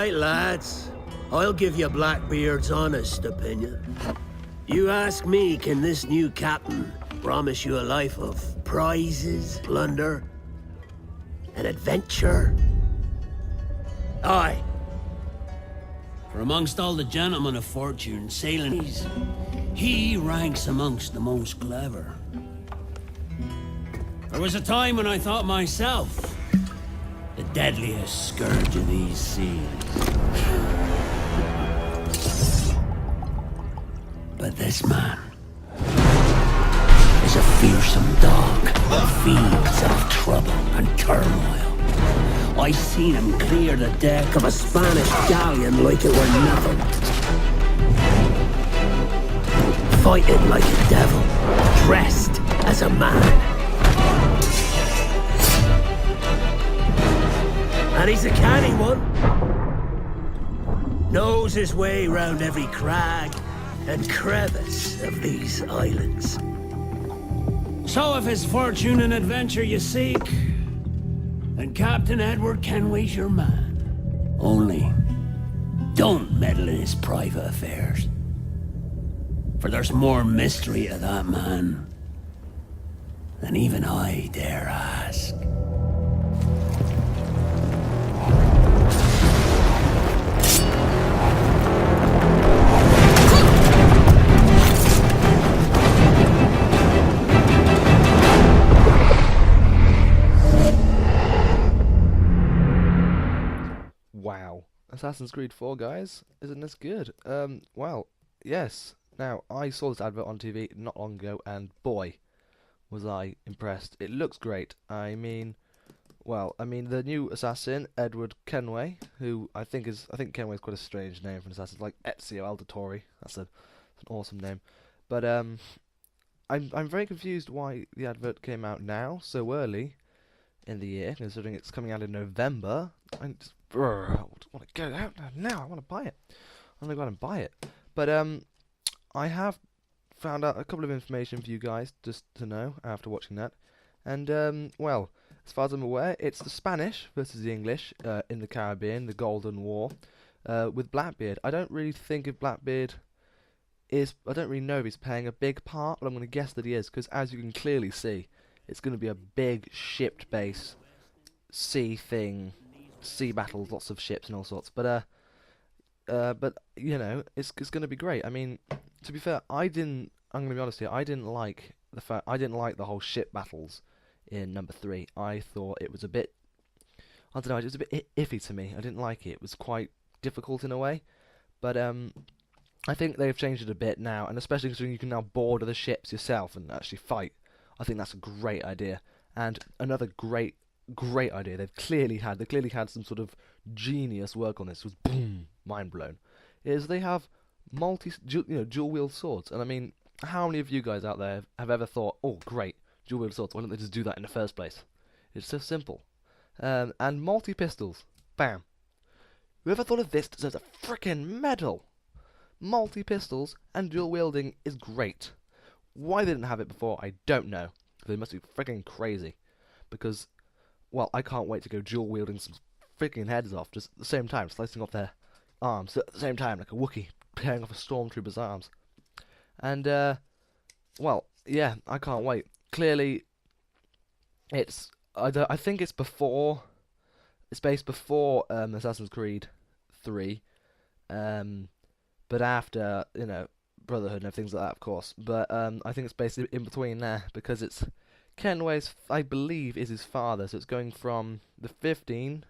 right, lads. I'll give you Blackbeard's honest opinion. You ask me, can this new captain promise you a life of prizes, plunder, and adventure? Aye. For amongst all the gentlemen of fortune sailing these, he ranks amongst the most clever. There was a time when I thought myself the deadliest scourge of these seas. But this man is a fearsome dog that feeds off trouble and turmoil. I seen him clear the deck of a Spanish galleon like it were nothing. Fighting like a devil, dressed as a man. And he's a canny one. Knows his way round every crag and crevice of these islands. So if it's fortune and adventure you seek, then Captain Edward Kenway's your man. Only, don't meddle in his private affairs. For there's more mystery to that man than even I dare ask. Wow. Assassin's Creed 4, guys. Isn't this good? Well, yes. Now, I saw this advert on TV not long ago, and boy, was I impressed. It looks great. I mean, the new assassin, Edward Kenway, who I think Kenway's quite a strange name for an assassin, like Ezio Auditore. That's an awesome name. But, I'm very confused why the advert came out now, so early in the year, considering it's coming out in November. I just want to get it out now. I want to buy it. I'm going to go out and buy it. But I have found out a couple of information for you guys just to know after watching that. And well, as far as I'm aware, it's the Spanish versus the English in the Caribbean, the Golden War, with Blackbeard. I don't really think if Blackbeard is. I don't really know if he's playing a big part, but I'm going to guess that he is, because as you can clearly see, it's going to be a big ship base, sea battles, lots of ships and all sorts. But you know, it's going to be great. I mean, to be fair, I'm going to be honest here. I didn't like the whole ship battles in number 3. I thought it was a bit, I don't know, it was a bit iffy to me. I didn't like it. It was quite difficult in a way. But I think they've changed it a bit now, and especially considering you can now board the ships yourself and actually fight. I think that's a great idea. And another great idea they've clearly had some sort of genius work on this, was boom, mind blown, is they have dual wield swords. And I mean, how many of you guys out there have ever thought, oh great, dual wield swords, why don't they just do that in the first place? It's so simple. And multi pistols, bam. Whoever thought of this deserves a frickin' medal. Multi pistols and dual wielding is great. Why they didn't have it before, I don't know. They must be freaking crazy. Because, well, I can't wait to go dual wielding some freaking heads off, just at the same time, slicing off their arms at the same time, like a Wookiee tearing off a stormtrooper's arms. And, well, yeah, I can't wait. Clearly, I think it's based before Assassin's Creed 3, but after, you know, Brotherhood and things like that, of course. But I think it's basically in between there, because it's Kenway's, I believe, is his father. So it's going from the 1600s.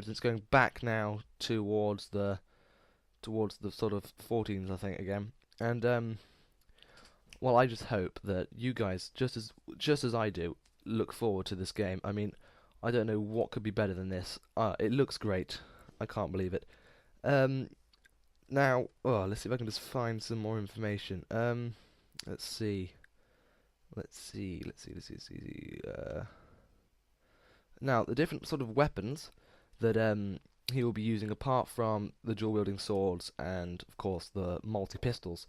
It's going back now towards the sort of 14s, I think, again. And well, I just hope that you guys, just as I do, look forward to this game. I mean, I don't know what could be better than this. It looks great. I can't believe it. Now, let's see if I can just find some more information. Let's see. Now, the different sort of weapons that he will be using, apart from the dual-wielding swords and, of course, the multi-pistols,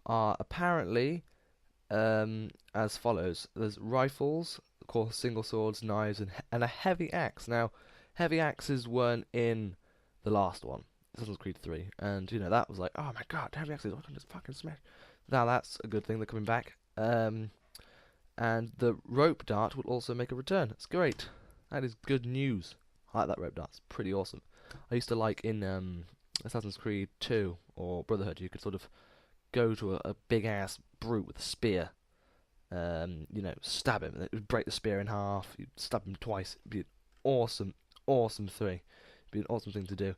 are apparently as follows. There's rifles, of course, single swords, knives, and a heavy axe. Now, heavy axes weren't in the last one, Assassin's Creed 3, and you know that was like, oh my god, Harry actually I can just fucking smash. Now that's a good thing. They're coming back. And the rope dart will also make a return. That's great. That is good news. I like that rope dart. It's pretty awesome. I used to like in Assassin's Creed 2 or Brotherhood, you could sort of go to a big ass brute with a spear. You know, stab him, and it would break the spear in half. You'd stab him twice. It'd be an awesome, awesome thing. It'd be an awesome thing to do.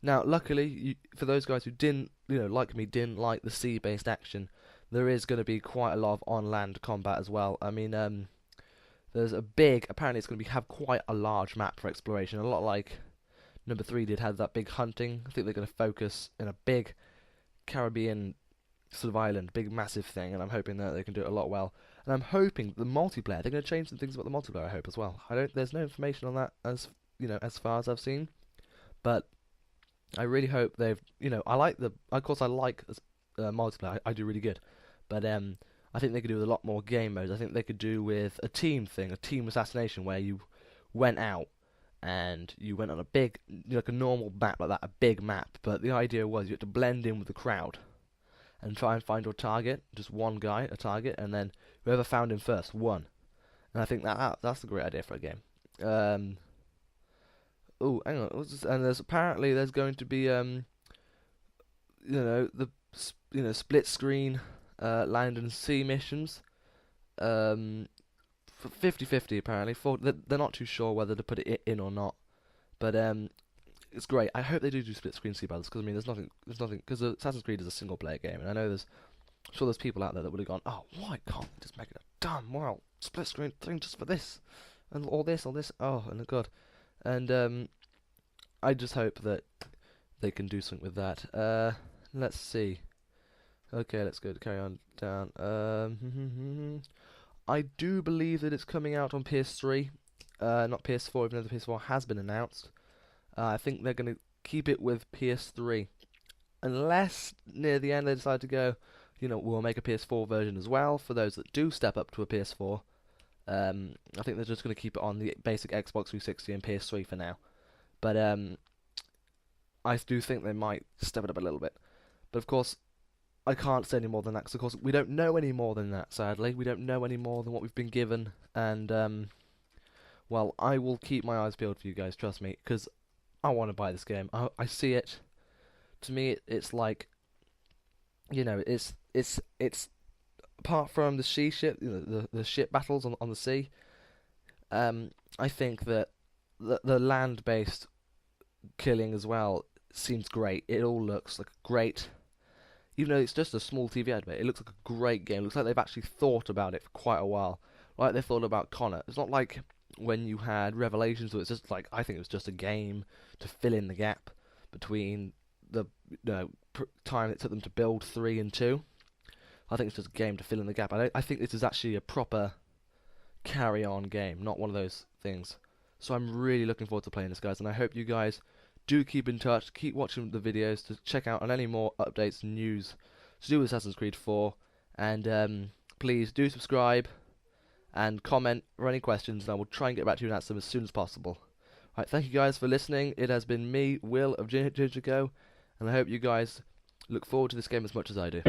Now, luckily, for those guys who didn't, you know, like me, didn't like the sea-based action, there is going to be quite a lot of on-land combat as well. I mean, there's a big, apparently it's going to have quite a large map for exploration, a lot like number 3 did, had that big hunting. I think they're going to focus in a big Caribbean sort of island, big massive thing, and I'm hoping that they can do it a lot well. And I'm hoping the multiplayer, they're going to change some things about the multiplayer, I hope, as well. There's no information on that, as you know, as far as I've seen, but I really hope they've, you know, of course I like multiplayer, I do really good. But I think they could do with a lot more game modes. I think they could do with a team thing, a team assassination, where you went out and you went on a big, like a normal map like that, a big map. But the idea was you had to blend in with the crowd and try and find your target, just one guy, a target, and then whoever found him first won. And I think that's a great idea for a game. Oh, hang on, and there's going to be you know, split screen. Land and sea missions, 50-50 apparently. They're not too sure whether to put it in or not, but it's great. I hope they do split screen sea battles, because I mean, there's nothing, because Assassin's Creed is a single player game, and I know there's people out there that would have gone, oh, why can't they just make it a damn well split screen thing just for this, and all this, oh, and god, and I just hope that they can do something with that. Let's see. Okay, let's go carry on down. I do believe that it's coming out on PS3, not PS4, even though the PS4 has been announced. I think they're going to keep it with PS3, unless near the end they decide to go, you know, we'll make a PS4 version as well for those that do step up to a PS4. I think they're just going to keep it on the basic Xbox 360 and PS3 for now. But I do think they might step it up a little bit. But of course, I can't say any more than that, because of course we don't know any more than that, sadly. We don't know any more than what we've been given, and well, I will keep my eyes peeled for you guys, trust me, because I want to buy this game. I see it. To me, it's like, you know, it's apart from the sea ship, you know, the ship battles on the sea, I think that the land-based killing as well seems great. It all looks like a great, even though it's just a small TV advert, it looks like a great game. It looks like they've actually thought about it for quite a while. Like they thought about Connor. It's not like when you had Revelations, where it's just like, I think it was just a game to fill in the gap between the time it took them to build 3 and 2. I think it's just a game to fill in the gap. I think this is actually a proper carry-on game, not one of those things. So I'm really looking forward to playing this, guys, and I hope you guys do keep in touch, keep watching the videos to check out on any more updates and news to do with Assassin's Creed 4, and please do subscribe and comment for any questions, and I will try and get back to you and answer them as soon as possible. Right, thank you guys for listening. It has been me, Will of Ginger Go, and I hope you guys look forward to this game as much as I do.